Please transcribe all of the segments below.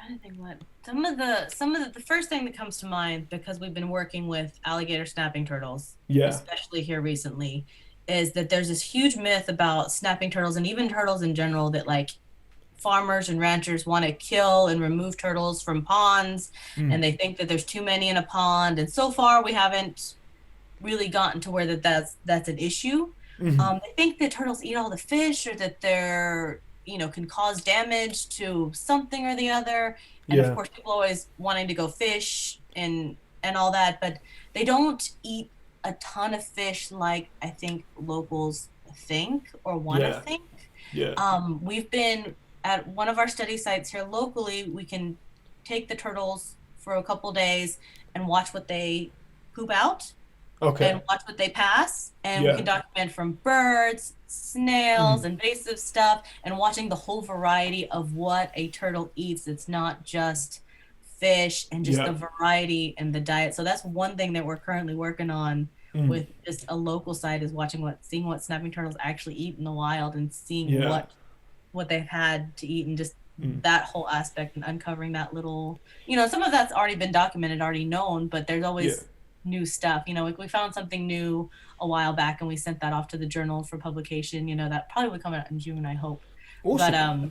trying to think what the first thing that comes to mind, because we've been working with alligator snapping turtles, Yeah. especially here recently, is that there's this huge myth about snapping turtles and even turtles in general that like farmers and ranchers want to kill and remove turtles from ponds, Mm. and they think that there's too many in a pond. And so far, we haven't really gotten to where that's an issue. Hmm. They think that turtles eat all the fish, or that they're can cause damage to something or the other. And of Yeah. course, people always wanting to go fish and all that, but they don't eat a ton of fish like I think locals think or want to Yeah. think. Yeah. We've been at one of our study sites here locally. We can take the turtles for a couple days and watch what they poop out Okay. and watch what they pass. And we Yeah. can document from birds, snails, Mm. invasive stuff, and watching the whole variety of what a turtle eats. It's not just fish, and just the Yeah. variety and the diet. So that's one thing that we're currently working on Mm. with just a local site, is seeing what snapping turtles actually eat in the wild, and seeing Yeah. what they've had to eat, and just Mm. that whole aspect, and uncovering that little, some of that's already been documented, already known, but there's Yeah. always new stuff. We found something new a while back, and we sent that off to the journal for publication. That probably would come out in June, I hope. But Awesome.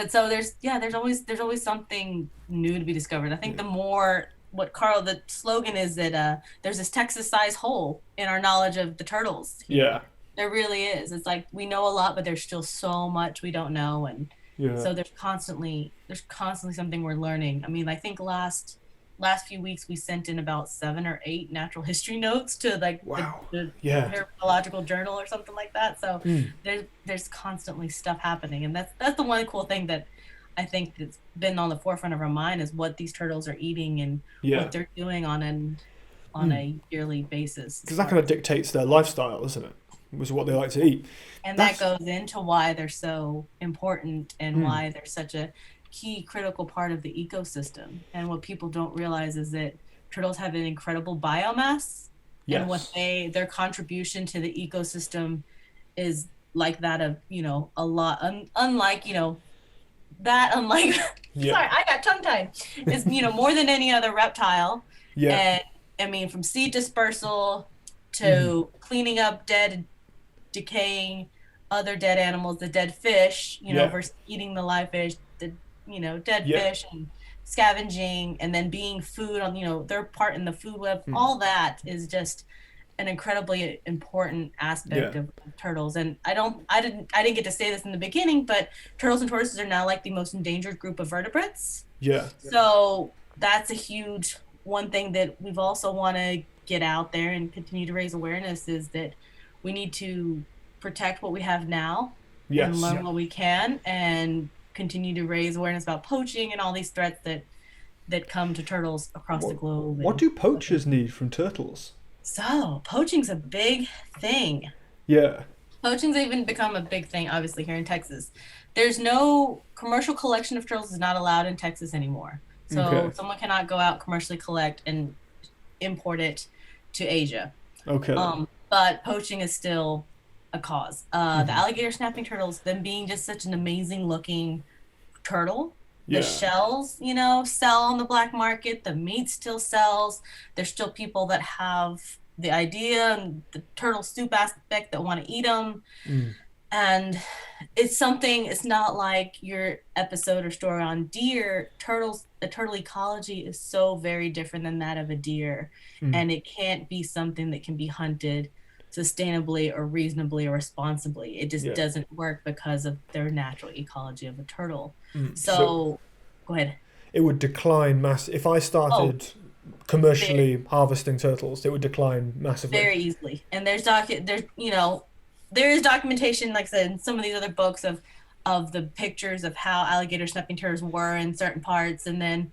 so there's always something new to be discovered. I think the more what Carl the slogan is that there's this Texas size hole in our knowledge of the turtles Yeah. here. There really is. It's like we know a lot, but there's still so much we don't know. And Yeah. so there's constantly something we're learning. I mean, I think last few weeks we sent in about 7 or 8 natural history notes to like the, Wow. the Yeah. herpetological journal or something like that. So Mm. there's constantly stuff happening, and that's the one cool thing that I think that's been on the forefront of our mind, is what these turtles are eating and Yeah. what they're doing on Mm. a yearly basis as Because that far kind of as, dictates their lifestyle, isn't it? Was what they like to eat. and that That's goes into why they're so important, and mm. why they're such a key critical part of the ecosystem. And what people don't realize is that turtles have an incredible biomass, and what Yes. their contribution to the ecosystem is like that of a lot, unlike that unlike Yeah. sorry, I got tongue tied, is more than any other reptile. Yeah. And I mean, from seed dispersal Hmm. to cleaning up dead, decaying other dead animals, the dead fish, Yeah. versus eating the live fish, the dead Yeah. fish, and scavenging, and then being food on their part in the food web. Mm. All that is just an incredibly important aspect Yeah. of turtles. And I didn't get to say this in the beginning, but turtles and tortoises are now like the most endangered group of vertebrates. Yeah. So that's a huge one thing that we've also want to get out there and continue to raise awareness, is that we need to protect what we have now and Yes. learn what we can, and continue to raise awareness about poaching and all these threats that come to turtles across the What globe. What And do poachers need from turtles? so poaching's a big thing. Yeah. Poaching's even become a big thing, obviously, here in Texas. There's no commercial collection of turtles is not allowed in Texas anymore. So Okay. someone cannot go out, commercially collect, and import it to Asia. Okay then. But poaching is still a cause. The Hmm. alligator snapping turtles, them being just such an amazing looking turtle. The Yeah. shells, sell on the black market. The meat still sells. There's still people that have the idea and the turtle soup aspect that want to eat them. Mm. And it's not like your episode or story on deer. The turtle ecology is so very different than that of a deer. Mm. And it can't be something that can be hunted sustainably or reasonably or responsibly. It just Yeah. doesn't work because of their natural ecology of a turtle. Mm. So So go ahead. it would decline mass if I Oh, started very, commercially harvesting turtles. It would decline massively. very easily. And there is documentation, like I said, in some of these other books of the pictures of how alligator snapping turtles were in certain parts, and then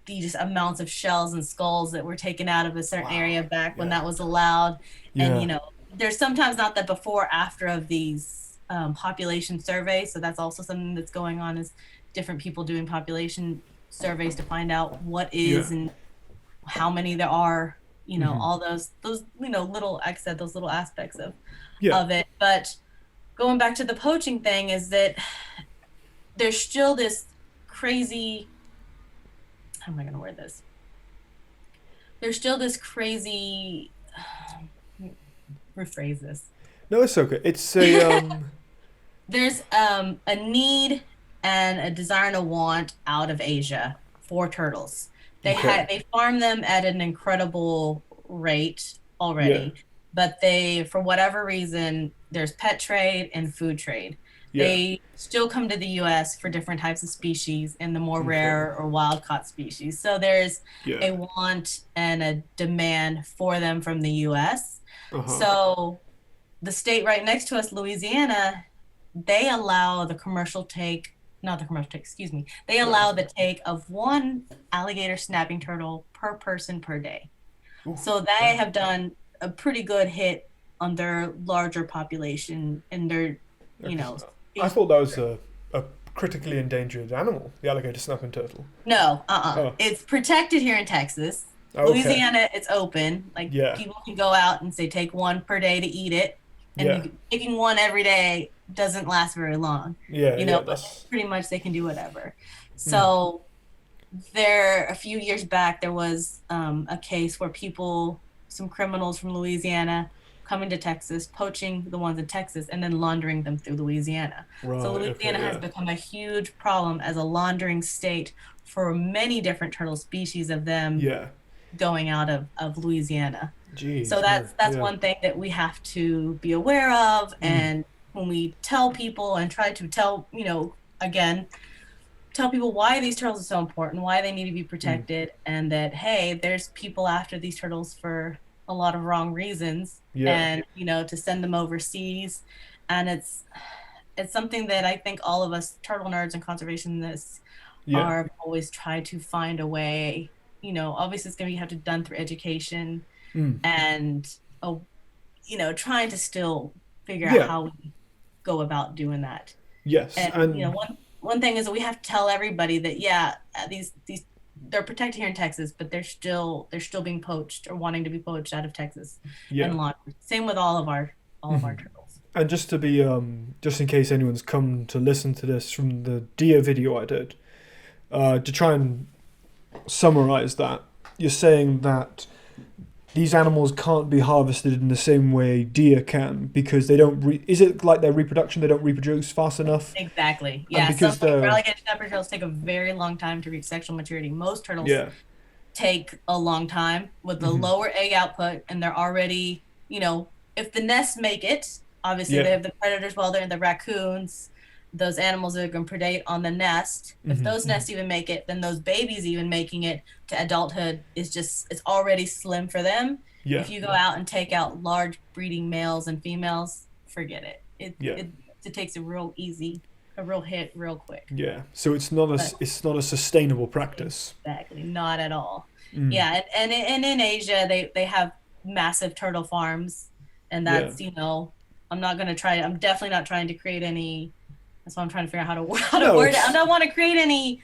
the just amounts of shells and skulls that were taken out of a certain Wow. area back when Yeah. that was allowed. And Yeah. there's sometimes not the before after of these population surveys. So that's also something that's going on, is different people doing population surveys to find out what Yeah. is and how many there are. Hmm. All those little, like I said, those little aspects Yeah. of it. But going back to the poaching thing, is that there's still this crazy how am I going to word this? There's still this crazy, rephrase this. No, it's okay. It's a There's a need and a desire and a want out of Asia for turtles. okay. They farm them at an incredible rate Yeah, already, but they, for whatever reason, there's pet trade and food trade. yeah. They still come to the US for different types of species and the more Okay. rare or wild caught species. So there's Yeah. a want and a demand for them from the US. Uh huh. So the state right next to us, Louisiana, they allow the commercial take, not the commercial take, excuse me, they No, allow that's the take of one alligator snapping turtle per person per day. oof, So they wow. have done a pretty good hit on their larger population and their, you Okay. know, I thought that was a critically endangered animal, the alligator snapping turtle. no, Oh, it's protected here in Texas. okay. Louisiana, it's open. Like Yeah. people can go out and say take one per day to eat it, and Yeah. taking one every day doesn't last very long, Yeah. Yeah. but That's. pretty much they can do whatever. Mm, So there, a few years back, there was a case where people, some criminals from Louisiana, coming to Texas, poaching the ones in Texas, and then laundering them through Louisiana. So right. Louisiana Okay. has Yeah. become a huge problem as a laundering state for many different turtle species of them Yeah. going out of Louisiana. So Jeez. No. that's Yeah. one thing that we have to be aware of. Mm, And when we tell people and try to tell, again, tell people why these turtles are so important, why they need to be mm, protected, and that hey, there's people after these turtles for a lot of wrong reasons, yeah. and to send them overseas, and it's something that I think all of us turtle nerds and conservationists Yeah. are always try to find a way. Obviously it's going to have to be done through education Mm, and trying to still figure out yeah. how we go about doing that. Yes. And And one thing is that we have to tell everybody that yeah, these they're protected here in Texas, but they're still being poached or wanting to be poached out of Texas yeah. and laundered. Same with all of our Hmm. turtles. And just to be just in case anyone's come to listen to this from the deer video I did, to try and summarize that, you're saying that these animals can't be harvested in the same way deer can because they don't. Is it like their reproduction? They don't reproduce fast enough, Exactly. and Yeah. Some because like they're alligator snapper turtles take a very long time to reach sexual maturity. Most turtles yeah. take a long time with the Hmm. lower egg output, and they're already, if the nests make it, obviously they Yeah. have the predators while they're in the raccoons, those animals that are going to predate on the nest. If Hmm. those nests even make it, then those babies even making it to adulthood it's already slim for them. Yeah. If you go out and take out large breeding males and females, forget it. It Yeah. it, it takes a real hit real quick. Yeah. So But it's not a sustainable practice. exactly, not at all. Mm. Yeah, and in Asia they have massive turtle farms, and Yeah. that's I'm not gonna try. I'm definitely not trying to create any. That's why I'm trying to figure out how to No, word it. I it's don't want to create any.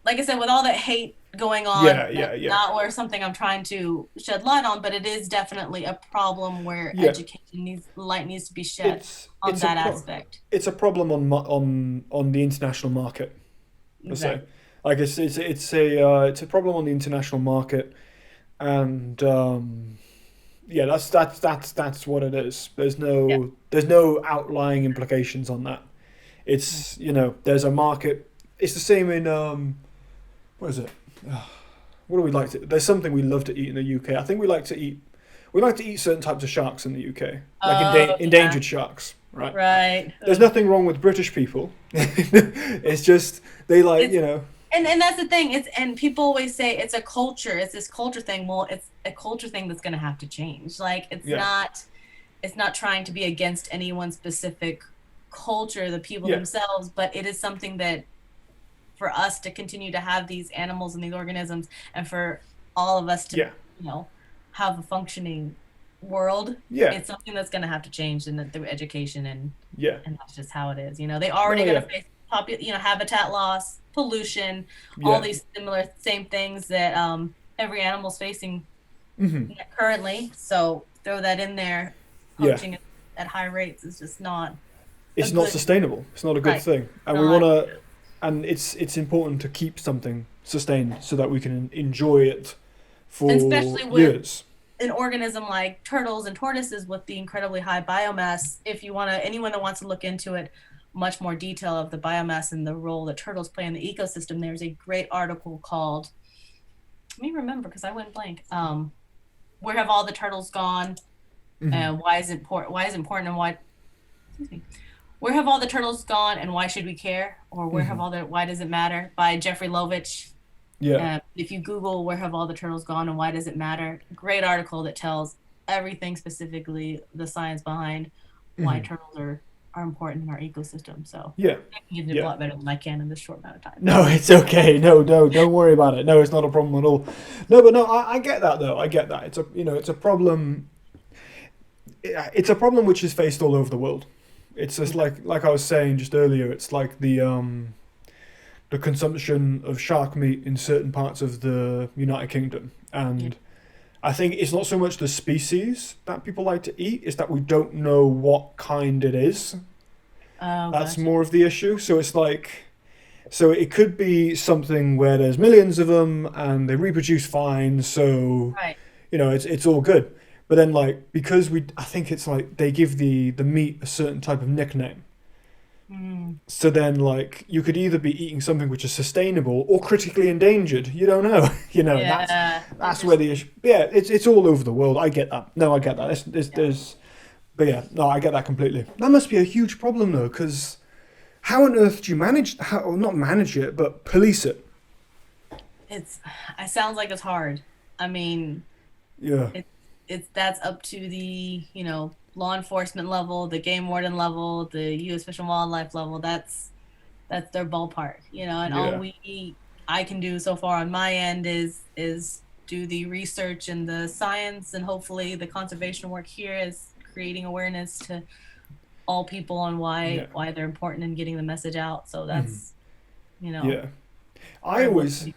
Like I said, with all that hate going on, yeah. Yeah. that's Yeah. not where something I'm trying to shed light on. But it is definitely a problem where Yeah. education light needs to be shed on It's a that aspect. it's a problem on on the international market. I say, Exactly. like it's a problem on the international market, and yeah, that's what it is. Yeah. There's no outlying implications on that. It's there's a market. It's the same in what is it? What do we like to? There's something we love to eat in the UK. I think we like to eat certain types of sharks in the UK, like Oh yeah. endangered sharks, right? Right. There's nothing wrong with British people. It's just they like It's and that's the thing. And people always say it's a culture. It's this culture thing. Well, it's a culture thing that's going to have to change. Like yeah, it's not trying to be against any one specific culture, the people yeah, themselves, but it is something that for us to continue to have these animals and these organisms, and for all of us to yeah, you know have a functioning world, yeah, it's something that's going to have to change through education, yeah. and that's just how it is. They No, already going yeah, to face habitat loss, pollution, all yeah. these similar same things that every animal's facing Hmm. currently. So throw that in there. Yeah. Poaching at high rates is just not a It's not good sustainable. It's not a good right. thing, and we want Not to and it's important to keep something sustained so that we can enjoy it And for especially with years. an organism like turtles and tortoises with the incredibly high biomass, if you want to, anyone that wants to look into it, much more detail of the biomass and the role that turtles play in the ecosystem, there's a great article called, let me remember because I went blank. Where have all the turtles gone? Hmm. Why is it important? Why is it important and why? Excuse me. Where have all the turtles gone and why should we care? Or where have Hmm. all the why does it matter? By Jeffrey Lovich. Yeah. If you Google where have all the turtles gone and why does it matter, great article that tells everything specifically the science behind why Hmm. turtles are important in our ecosystem. So Yeah. I can give it a Yeah. lot better than I can in this short amount of time. No, it's okay. No, no, don't worry about it. No, it's not a problem at all. No, but no, I get that though. I get that. It's a it's a problem. It's a problem which is faced all over the world. It's just Yeah. like I was saying just earlier. It's like the consumption of shark meat in certain parts of the United Kingdom, Yeah. and I think it's not so much the species that people like to eat; it's that we don't know what kind it is. Oh, That's gotcha. more of the issue. So it's like, so it could be something where there's millions of them and they reproduce fine, so Right. it's all good. But then like because I think it's like they give the meat a certain type of nickname. Mm. So then like you could either be eating something which is sustainable or critically endangered. You don't know. That's Yeah. that's where the issue. Yeah, it's all over the world. I get that. No, I get that. Yeah. But yeah, no, I get that completely. That must be a huge problem though, because how on earth do you manage? How, or not manage it, but police it? It's it sounds like it's hard. I mean, Yeah, it it's that's up to the, law enforcement level, the game warden level, the U.S. Fish and Wildlife level. That's their ballpark, and all yeah. we I can do so far on my end is do the research and the science, and hopefully the conservation work here is creating awareness to all people on Yeah. why they're important and getting the message out. So Hmm. that's Yeah. I very always lucky.